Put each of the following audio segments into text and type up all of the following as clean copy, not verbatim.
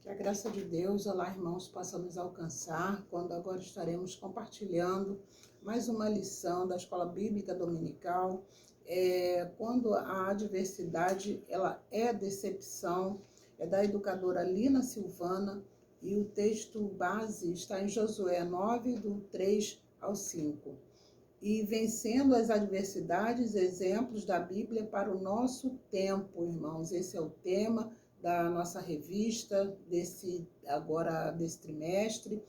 Que a graça de Deus, olá irmãos, possa nos alcançar quando agora estaremos compartilhando mais uma lição da Escola Bíblica Dominical. Quando a adversidade ela é decepção, é da educadora Lina Silvana, e o texto base está em Josué 9, do 3 ao 5. E vencendo as adversidades, exemplos da Bíblia para o nosso tempo, irmãos. Esse é o tema da nossa revista desse trimestre,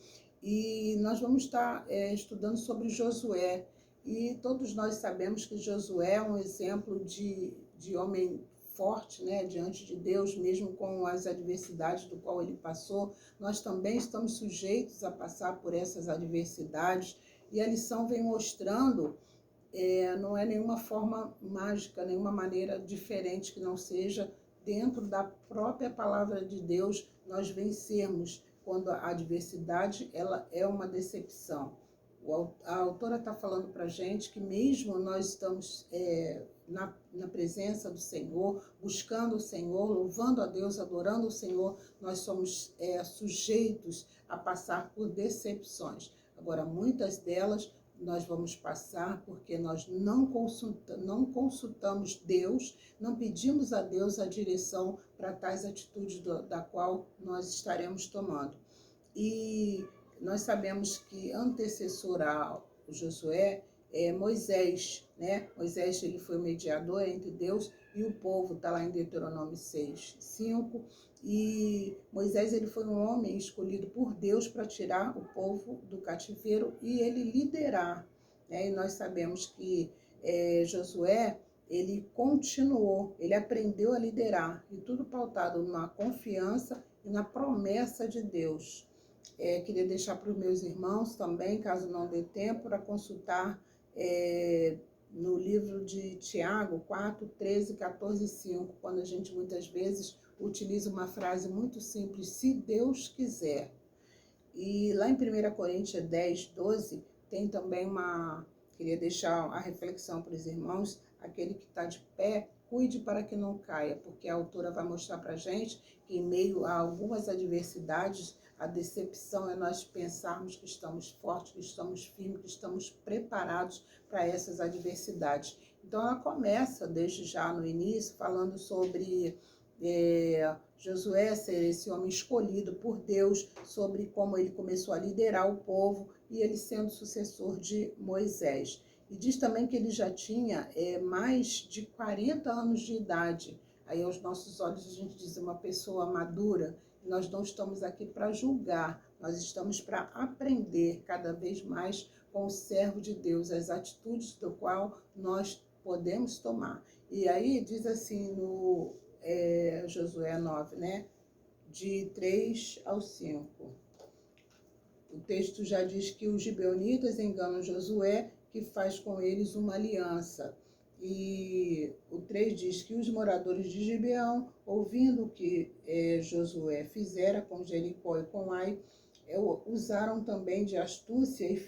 e nós vamos estar estudando sobre Josué, e todos nós sabemos que Josué é um exemplo de homem forte, né, diante de Deus, mesmo com as adversidades do qual ele passou. Nós também estamos sujeitos a passar por essas adversidades, e a lição vem mostrando, não é nenhuma forma mágica, nenhuma maneira diferente que não seja dentro da própria palavra de Deus, nós vencermos quando a adversidade ela é uma decepção. A autora está falando para a gente que mesmo nós estamos na presença do Senhor, buscando o Senhor, louvando a Deus, adorando o Senhor, nós somos sujeitos a passar por decepções. Agora, muitas delas nós vamos passar porque nós não consultamos Deus, não pedimos a Deus a direção para tais atitudes da qual nós estaremos tomando. E nós sabemos que antecessor a Josué é Moisés, né? Moisés ele foi o mediador entre Deus e o povo, está lá em Deuteronômio 6, 5. E Moisés ele foi um homem escolhido por Deus para tirar o povo do cativeiro e ele liderar, né? E nós sabemos que Josué ele continuou, ele aprendeu a liderar, e tudo pautado na confiança e na promessa de Deus. Queria deixar para os meus irmãos também, caso não dê tempo, para consultar no livro de Tiago 4, 13, 14 e 5, quando a gente muitas vezes utiliza uma frase muito simples, se Deus quiser. E lá em 1 Coríntios 10, 12, tem também queria deixar a reflexão para os irmãos, aquele que está de pé, cuide para que não caia, porque a autora vai mostrar para a gente que em meio a algumas adversidades, a decepção é nós pensarmos que estamos fortes, que estamos firmes, que estamos preparados para essas adversidades. Então ela começa desde já no início falando sobre Josué ser esse homem escolhido por Deus, sobre como ele começou a liderar o povo e ele sendo sucessor de Moisés. E diz também que ele já tinha mais de 40 anos de idade. Aí aos nossos olhos a gente diz uma pessoa madura. Nós não estamos aqui para julgar, nós estamos para aprender cada vez mais com o servo de Deus, as atitudes do qual nós podemos tomar. E aí diz assim no Josué 9, né? De 3 ao 5. O texto já diz que os gibeonitas enganam Josué, que faz com eles uma aliança. E o 3 diz que os moradores de Gibeão, ouvindo o que Josué fizera com Jericó e com Ai, usaram também de astúcia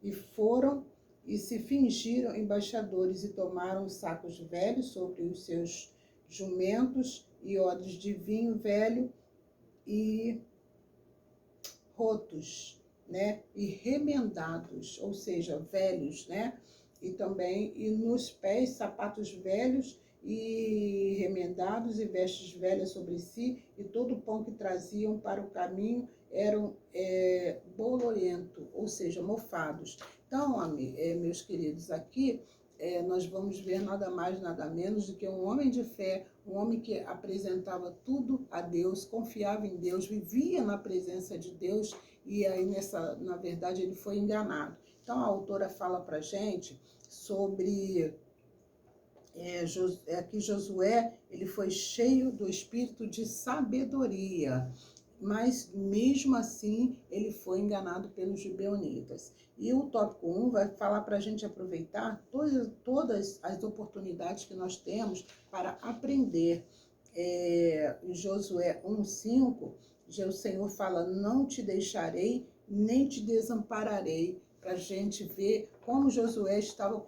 e foram e se fingiram embaixadores e tomaram sacos velhos sobre os seus jumentos e odres de vinho velho e rotos, né? E remendados, ou seja, velhos, né? E nos pés sapatos velhos e remendados e vestes velhas sobre si, e todo o pão que traziam para o caminho eram bolorento, ou seja, mofados. Então, meus queridos, aqui nós vamos ver nada mais, nada menos do que um homem de fé, um homem que apresentava tudo a Deus, confiava em Deus, vivia na presença de Deus, e aí na verdade ele foi enganado. Então a autora fala para a gente sobre que Josué ele foi cheio do espírito de sabedoria, mas mesmo assim ele foi enganado pelos gibeonitas. E o tópico 1 vai falar para a gente aproveitar todas as oportunidades que nós temos para aprender. Em Josué 1:5, o Senhor fala, não te deixarei, nem te desampararei, para a gente ver como Josué estava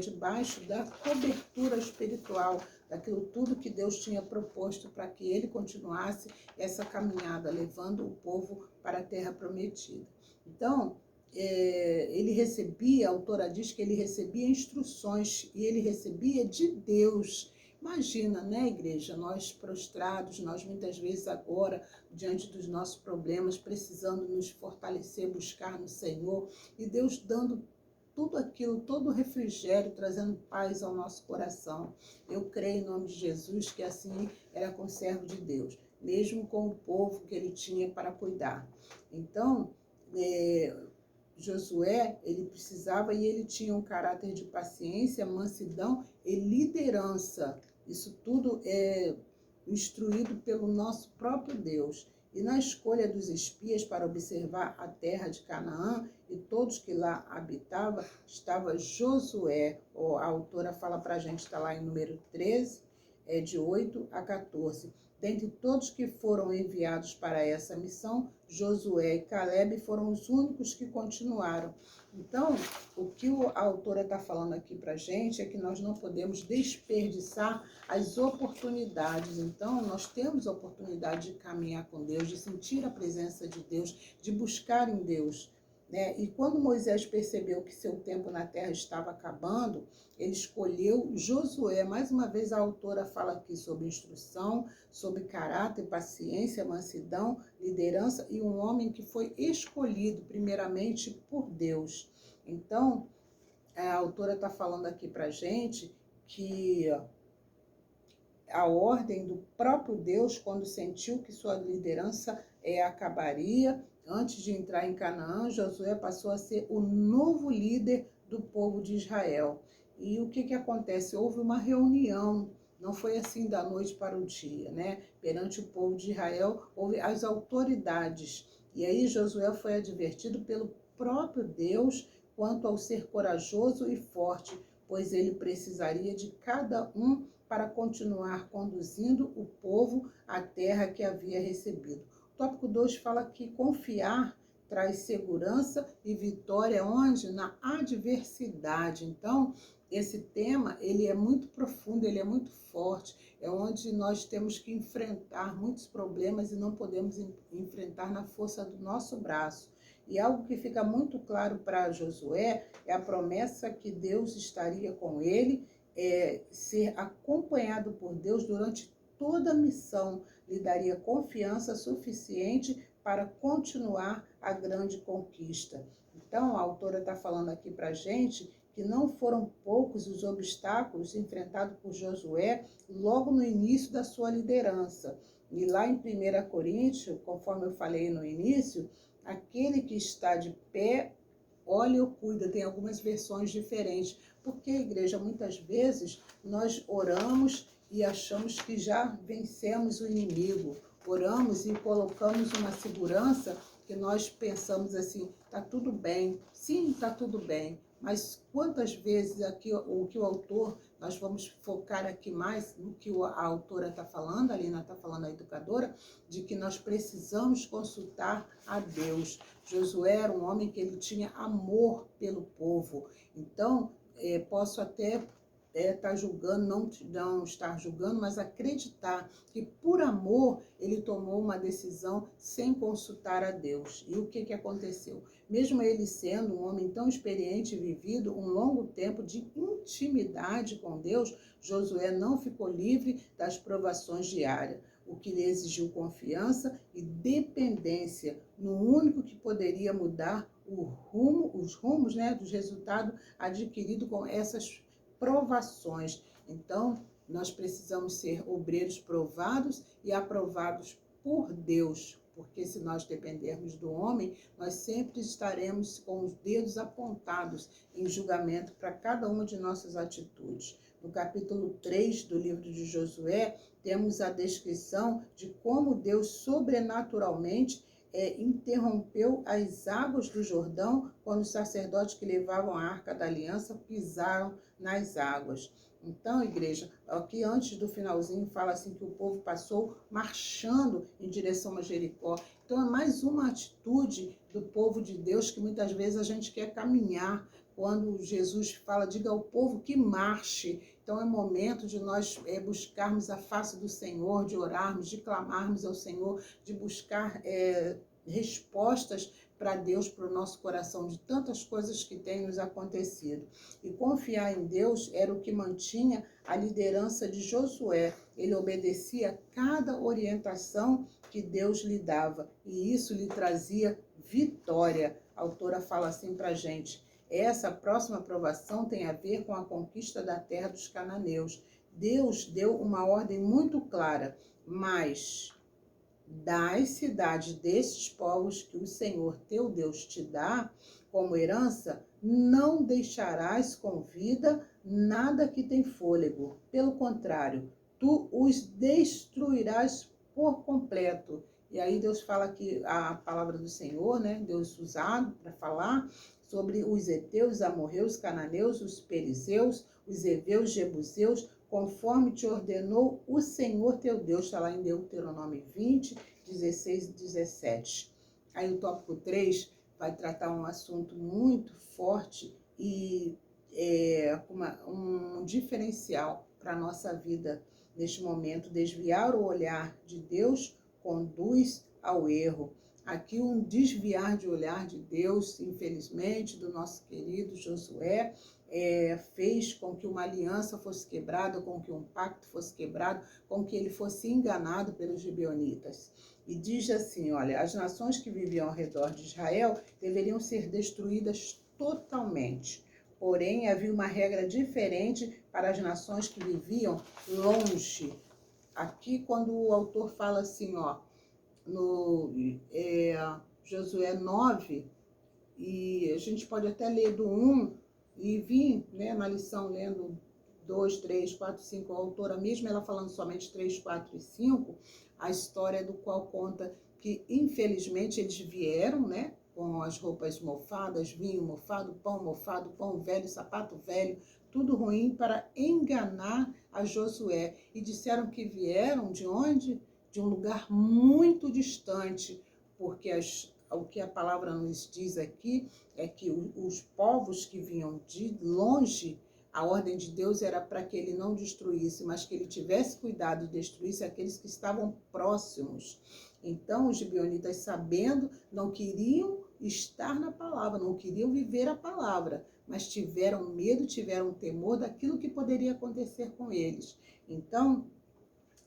debaixo da cobertura espiritual, daquilo tudo que Deus tinha proposto para que ele continuasse essa caminhada, levando o povo para a terra prometida. Então, ele recebia, a autora diz que ele recebia instruções e ele recebia de Deus. Imagina, né, igreja, nós prostrados, nós muitas vezes agora, diante dos nossos problemas, precisando nos fortalecer, buscar no Senhor, e Deus dando tudo aquilo, todo o refrigério, trazendo paz ao nosso coração. Eu creio em nome de Jesus que assim era com o servo de Deus, mesmo com o povo que ele tinha para cuidar. Então, Josué, ele precisava e ele tinha um caráter de paciência, mansidão e liderança. Isso tudo é instruído pelo nosso próprio Deus. E na escolha dos espias para observar a terra de Canaã e todos que lá habitavam, estava Josué. A autora fala para a gente, está lá em número 13, de 8 a 14. Dentre todos que foram enviados para essa missão, Josué e Caleb foram os únicos que continuaram. Então, o que a autora está falando aqui para a gente é que nós não podemos desperdiçar as oportunidades. Então, nós temos a oportunidade de caminhar com Deus, de sentir a presença de Deus, de buscar em Deus, né? E quando Moisés percebeu que seu tempo na terra estava acabando, ele escolheu Josué. Mais uma vez a autora fala aqui sobre instrução, sobre caráter, paciência, mansidão, liderança e um homem que foi escolhido primeiramente por Deus. Então, a autora está falando aqui para a gente que a ordem do próprio Deus, quando sentiu que sua liderança acabaria, antes de entrar em Canaã, Josué passou a ser o novo líder do povo de Israel. E o que acontece? Houve uma reunião, não foi assim da noite para o dia, né? Perante o povo de Israel, houve as autoridades. E aí Josué foi advertido pelo próprio Deus quanto ao ser corajoso e forte, pois ele precisaria de cada um para continuar conduzindo o povo à terra que havia recebido. O tópico 2 fala que confiar traz segurança e vitória onde? Na adversidade. Então, esse tema, ele é muito profundo, ele é muito forte, é onde nós temos que enfrentar muitos problemas e não podemos enfrentar na força do nosso braço. E algo que fica muito claro para Josué é a promessa que Deus estaria com ele, ser acompanhado por Deus durante toda a missão, lhe daria confiança suficiente para continuar a grande conquista. Então, a autora está falando aqui para a gente que não foram poucos os obstáculos enfrentados por Josué logo no início da sua liderança. E lá em 1 Coríntios, conforme eu falei no início, aquele que está de pé, olha ou cuida, tem algumas versões diferentes. Porque, igreja, muitas vezes nós oramos e achamos que já vencemos o inimigo. Oramos e colocamos uma segurança que nós pensamos assim, tá tudo bem. Sim, tá tudo bem. Mas quantas vezes aqui o que o autor, nós vamos focar aqui mais no que a autora está falando, a Lina está falando, a educadora, de que nós precisamos consultar a Deus. Josué era um homem que ele tinha amor pelo povo. Então, posso até estar julgando, não estar julgando, mas acreditar que por amor ele tomou uma decisão sem consultar a Deus. E o que aconteceu? Mesmo ele sendo um homem tão experiente e vivido um longo tempo de intimidade com Deus, Josué não ficou livre das provações diárias, o que lhe exigiu confiança e dependência no único que poderia mudar os rumos, né, dos resultados adquiridos com essas provações. Então, nós precisamos ser obreiros provados e aprovados por Deus, porque se nós dependermos do homem, nós sempre estaremos com os dedos apontados em julgamento para cada uma de nossas atitudes. No capítulo 3 do livro de Josué, temos a descrição de como Deus sobrenaturalmente interrompeu as águas do Jordão quando os sacerdotes que levavam a Arca da Aliança pisaram nas águas. Então, igreja, aqui antes do finalzinho fala assim que o povo passou marchando em direção a Jericó. Então, é mais uma atitude do povo de Deus que muitas vezes a gente quer caminhar quando Jesus fala, diga ao povo que marche. Então é momento de nós buscarmos a face do Senhor, de orarmos, de clamarmos ao Senhor, de buscar respostas para Deus, para o nosso coração, de tantas coisas que têm nos acontecido. E confiar em Deus era o que mantinha a liderança de Josué. Ele obedecia a cada orientação que Deus lhe dava, e isso lhe trazia vitória. A autora fala assim para a gente: essa próxima provação tem a ver com a conquista da terra dos cananeus. Deus deu uma ordem muito clara, mas das cidades desses povos que o Senhor teu Deus te dá como herança, não deixarás com vida nada que tem fôlego. Pelo contrário, tu os destruirás por completo. E aí Deus fala aqui a palavra do Senhor, né? Deus usado para falar sobre os heteus, os amorreus, os cananeus, os perizeus, os heveus, jebuseus, conforme te ordenou o Senhor teu Deus. Está lá em Deuteronômio 20, 16 e 17. Aí o tópico 3 vai tratar um assunto muito forte e um diferencial para a nossa vida neste momento. Desviar o olhar de Deus conduz ao erro. Aqui um desviar de olhar de Deus, infelizmente, do nosso querido Josué, fez com que uma aliança fosse quebrada, com que um pacto fosse quebrado, com que ele fosse enganado pelos gibeonitas. E diz assim, olha, as nações que viviam ao redor de Israel deveriam ser destruídas totalmente. Porém, havia uma regra diferente para as nações que viviam longe. Aqui, quando o autor fala assim, ó, no Josué 9, e a gente pode até ler do 1 e vir, né, na lição lendo 2, 3, 4, 5, a autora mesmo, ela falando somente 3, 4 e 5, a história do qual conta que, infelizmente, eles vieram, né, com as roupas mofadas, vinho mofado, pão velho, sapato velho, tudo ruim para enganar a Josué. E disseram que vieram de onde? De um lugar muito distante, porque o que a palavra nos diz aqui é que os povos que vinham de longe, a ordem de Deus era para que ele não destruísse, mas que ele tivesse cuidado e destruísse aqueles que estavam próximos. Então, os gibeonitas, sabendo, não queriam estar na palavra, não queriam viver a palavra, mas tiveram medo, tiveram temor daquilo que poderia acontecer com eles. Então,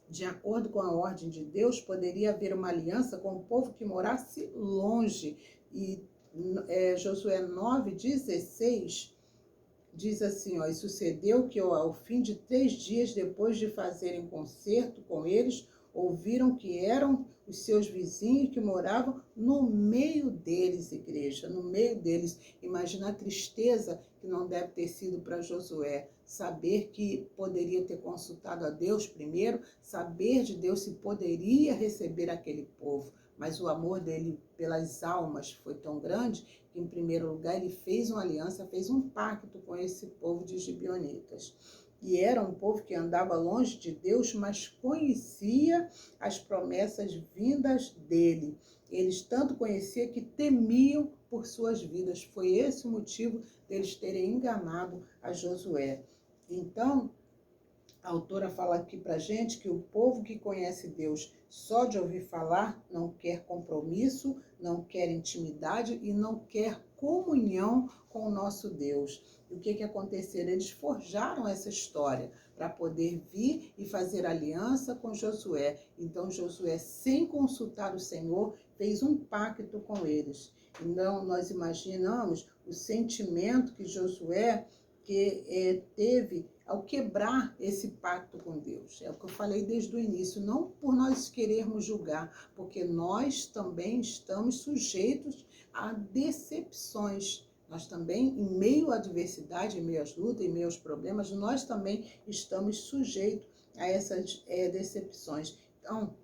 de acordo com a ordem de Deus, poderia haver uma aliança com o povo que morasse longe. E Josué 9:16 diz assim, ó, e sucedeu que ao fim de 3 dias, depois de fazerem concerto com eles, ouviram que eram os seus vizinhos que moravam no meio deles, igreja, no meio deles. Imagina a tristeza que não deve ter sido para Josué, saber que poderia ter consultado a Deus primeiro, saber de Deus se poderia receber aquele povo, mas o amor dele pelas almas foi tão grande que, em primeiro lugar, ele fez uma aliança, fez um pacto com esse povo de gibeonitas. E era um povo que andava longe de Deus, mas conhecia as promessas vindas dele. Eles tanto conheciam que temiam por suas vidas. Foi esse o motivo deles terem enganado a Josué. Então, a autora fala aqui pra gente que o povo que conhece Deus só de ouvir falar não quer compromisso, não quer intimidade e não quer comunhão com o nosso Deus. E o que aconteceu? Eles forjaram essa história para poder vir e fazer aliança com Josué. Então Josué, sem consultar o Senhor, fez um pacto com eles. Então nós imaginamos o sentimento que Josué teve ao quebrar esse pacto com Deus. É o que eu falei desde o início, não por nós querermos julgar, porque nós também estamos sujeitos a decepções. Nós também, em meio à adversidade, em meio às lutas, em meio aos problemas, nós também estamos sujeitos a essas decepções. Então,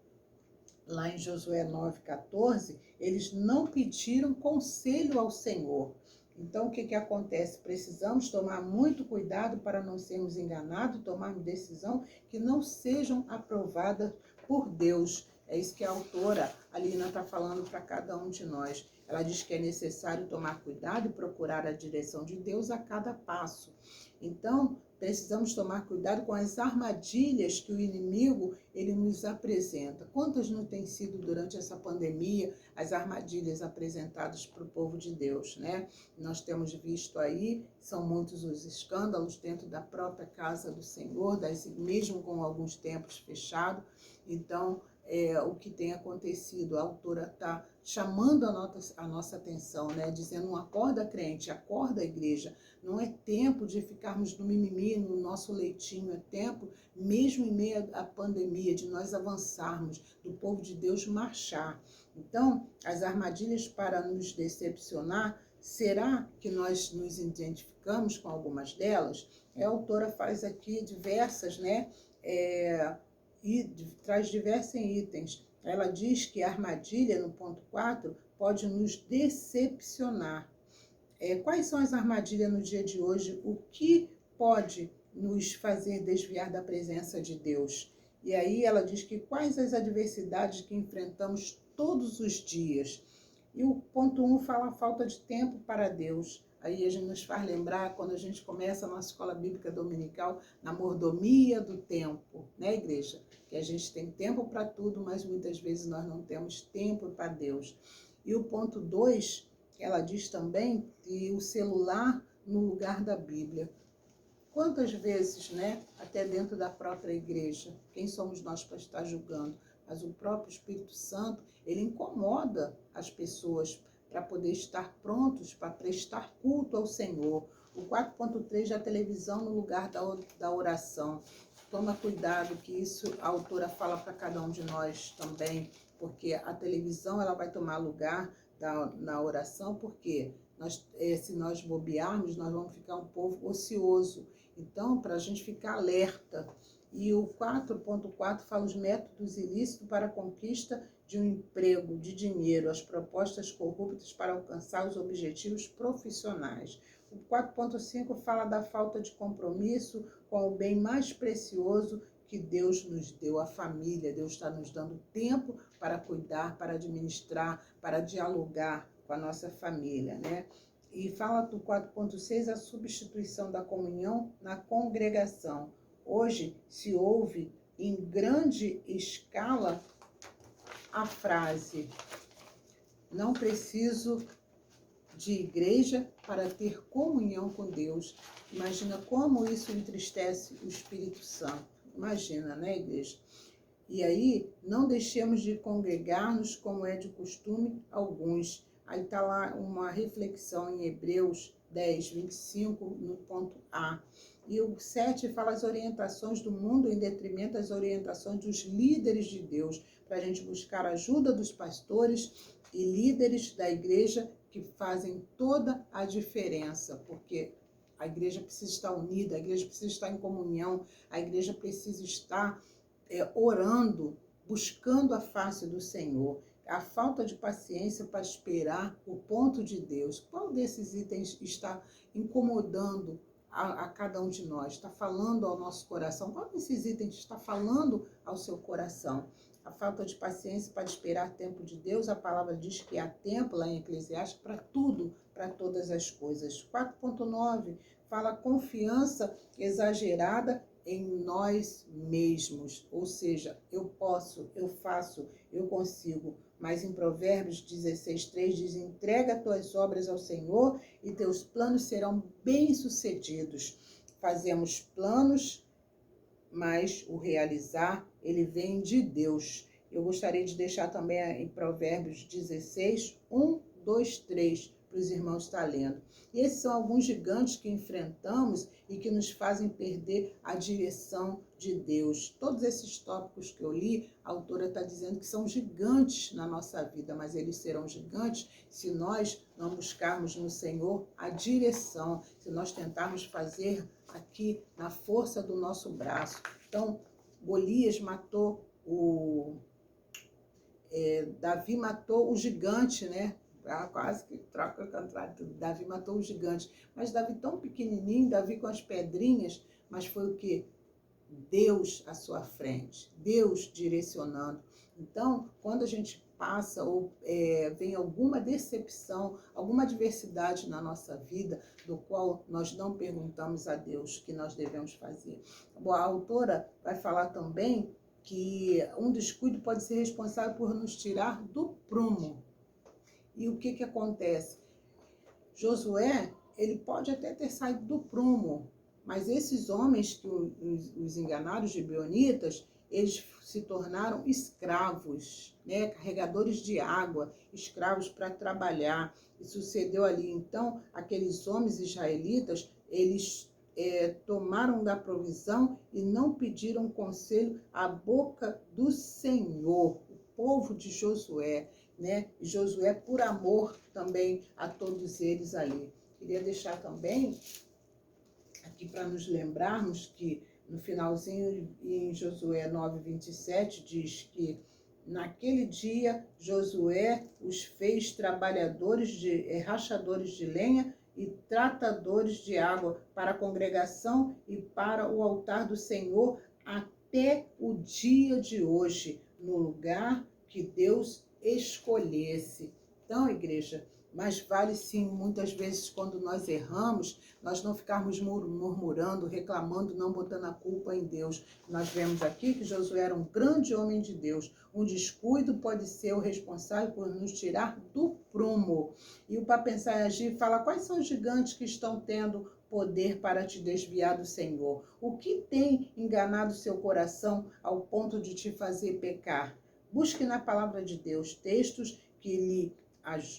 lá em Josué 9:14, eles não pediram conselho ao Senhor. Então, o que acontece? Precisamos tomar muito cuidado para não sermos enganados, tomar decisão que não sejam aprovadas por Deus. É isso que a autora, a Lina, está falando para cada um de nós. Ela diz que é necessário tomar cuidado e procurar a direção de Deus a cada passo. Então, precisamos tomar cuidado com as armadilhas que o inimigo ele nos apresenta. Quantas não têm sido durante essa pandemia as armadilhas apresentadas para o povo de Deus, né? Nós temos visto aí, são muitos os escândalos dentro da própria casa do Senhor, mesmo com alguns templos fechados. Então, o que tem acontecido, a autora está chamando a nossa atenção, né? Dizendo, acorda crente, acorda igreja, não é tempo de ficarmos no mimimi, no nosso leitinho, é tempo, mesmo em meio à pandemia, de nós avançarmos, do povo de Deus marchar. Então, as armadilhas para nos decepcionar, será que nós nos identificamos com algumas delas? A autora faz aqui diversas, né? E traz diversos itens. Ela diz que a armadilha, no ponto 4, pode nos decepcionar. Quais são as armadilhas no dia de hoje? O que pode nos fazer desviar da presença de Deus? E aí ela diz que quais as adversidades que enfrentamos todos os dias. E o ponto 1 fala a falta de tempo para Deus. Aí a gente nos faz lembrar quando a gente começa a nossa escola bíblica dominical na mordomia do tempo, né, igreja? Que a gente tem tempo para tudo, mas muitas vezes nós não temos tempo para Deus. E o ponto 2, ela diz também que o celular no lugar da Bíblia. Quantas vezes, né, até dentro da própria igreja, quem somos nós para estar julgando? Mas o próprio Espírito Santo, ele incomoda as pessoas para poder estar prontos para prestar culto ao Senhor. O 4.3 da televisão no lugar da oração. Toma cuidado que isso a autora fala para cada um de nós também, porque a televisão ela vai tomar lugar na oração, porque se nós bobearmos, nós vamos ficar um povo ocioso. Então, para a gente ficar alerta. E o 4.4 fala os métodos ilícitos para a conquista de um emprego, de dinheiro, as propostas corruptas para alcançar os objetivos profissionais. O 4.5 fala da falta de compromisso com o bem mais precioso que Deus nos deu, a família. Deus está nos dando tempo para cuidar, para administrar, para dialogar com a nossa família, né? E fala do 4.6 a substituição da comunhão na congregação. Hoje se ouve em grande escala a frase: não preciso de igreja para ter comunhão com Deus. Imagina como isso entristece o Espírito Santo. Imagina, né, igreja? E aí, não deixemos de congregar-nos como é de costume alguns. Aí está lá uma reflexão em Hebreus 10, 25, no ponto A. E o 7 fala as orientações do mundo em detrimento das orientações dos líderes de Deus, para a gente buscar a ajuda dos pastores e líderes da igreja que fazem toda a diferença, porque a igreja precisa estar unida, a igreja precisa estar em comunhão, a igreja precisa estar orando, buscando a face do Senhor. A falta de paciência para esperar o ponto de Deus. Qual desses itens está incomodando a cada um de nós? Está falando ao nosso coração? Qual desses itens está falando ao seu coração? A falta de paciência para esperar o tempo de Deus. A palavra diz que há tempo, lá em Eclesiastes, para tudo, para todas as coisas. 4.9 fala confiança exagerada em nós mesmos, ou seja, eu posso, eu faço, eu consigo. Mas em Provérbios 16:3 diz: entrega tuas obras ao Senhor e teus planos serão bem-sucedidos. Fazemos planos, mas o realizar, ele vem de Deus. Eu gostaria de deixar também em Provérbios 16, 1, 2, 3, para os irmãos estar lendo. E esses são alguns gigantes que enfrentamos e que nos fazem perder a direção de Deus. Todos esses tópicos que eu li, a autora está dizendo que são gigantes na nossa vida, mas eles serão gigantes se nós não buscarmos no Senhor a direção, se nós tentarmos fazer aqui na força do nosso braço. Então, Golias matou Davi matou o gigante, né? Quase que troca o contrário. Davi matou o gigante. Mas Davi tão pequenininho, Davi com as pedrinhas, mas foi o quê? Deus à sua frente, Deus direcionando. Então, quando a gente passa ou vem alguma decepção, alguma adversidade na nossa vida, do qual nós não perguntamos a Deus o que nós devemos fazer. Bom, a autora vai falar também que um descuido pode ser responsável por nos tirar do prumo. E o que acontece? Josué, ele pode até ter saído do prumo, mas esses homens que os enganaram, os gibeonitas, eles se tornaram escravos, né? Carregadores de água, escravos para trabalhar. E sucedeu ali, então, aqueles homens israelitas, eles tomaram da provisão e não pediram conselho à boca do Senhor, o povo de Josué, né? E Josué, por amor também a todos eles ali. Queria deixar também aqui para nos lembrarmos que no finalzinho, em Josué 9:27, diz que naquele dia Josué os fez trabalhadores rachadores de lenha e tratadores de água para a congregação e para o altar do Senhor até o dia de hoje, no lugar que Deus escolhesse. Então, igreja, mas vale sim, muitas vezes, quando nós erramos, nós não ficarmos murmurando, reclamando, não botando a culpa em Deus. Nós vemos aqui que Josué era um grande homem de Deus. Um descuido pode ser o responsável por nos tirar do prumo. E o Para Pensar e Agir fala quais são os gigantes que estão tendo poder para te desviar do Senhor. O que tem enganado seu coração ao ponto de te fazer pecar? Busque na palavra de Deus textos que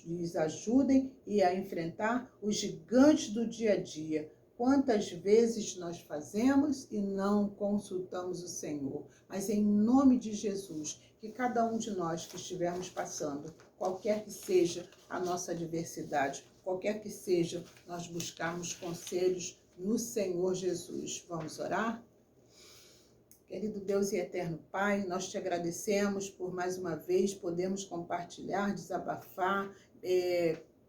lhes ajudem a enfrentar os gigantes do dia a dia. Quantas vezes nós fazemos e não consultamos o Senhor? Mas em nome de Jesus, que cada um de nós que estivermos passando, qualquer que seja a nossa adversidade, qualquer que seja, nós buscarmos conselhos no Senhor Jesus. Vamos orar? Querido Deus e eterno Pai, nós te agradecemos por mais uma vez podermos compartilhar, desabafar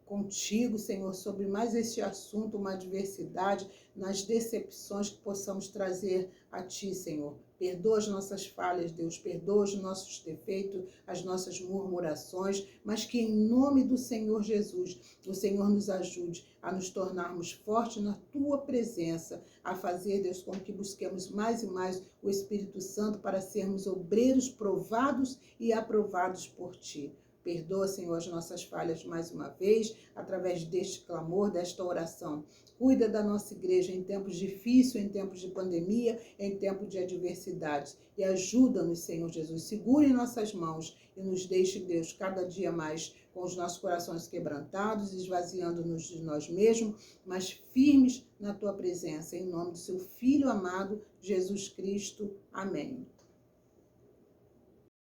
contigo, Senhor, sobre mais este assunto, uma adversidade, nas decepções que possamos trazer a Ti, Senhor. Perdoa as nossas falhas, Deus, perdoa os nossos defeitos, as nossas murmurações, mas que em nome do Senhor Jesus, o Senhor nos ajude a nos tornarmos fortes na Tua presença, a fazer, Deus, com que busquemos mais e mais o Espírito Santo para sermos obreiros provados e aprovados por Ti. Perdoa, Senhor, as nossas falhas mais uma vez, através deste clamor, desta oração. Cuida da nossa igreja em tempos difíceis, em tempos de pandemia, em tempos de adversidades. E ajuda-nos, Senhor Jesus. Segure nossas mãos e nos deixe, Deus, cada dia mais com os nossos corações quebrantados, esvaziando-nos de nós mesmos, mas firmes na Tua presença. Em nome do Seu Filho amado, Jesus Cristo. Amém.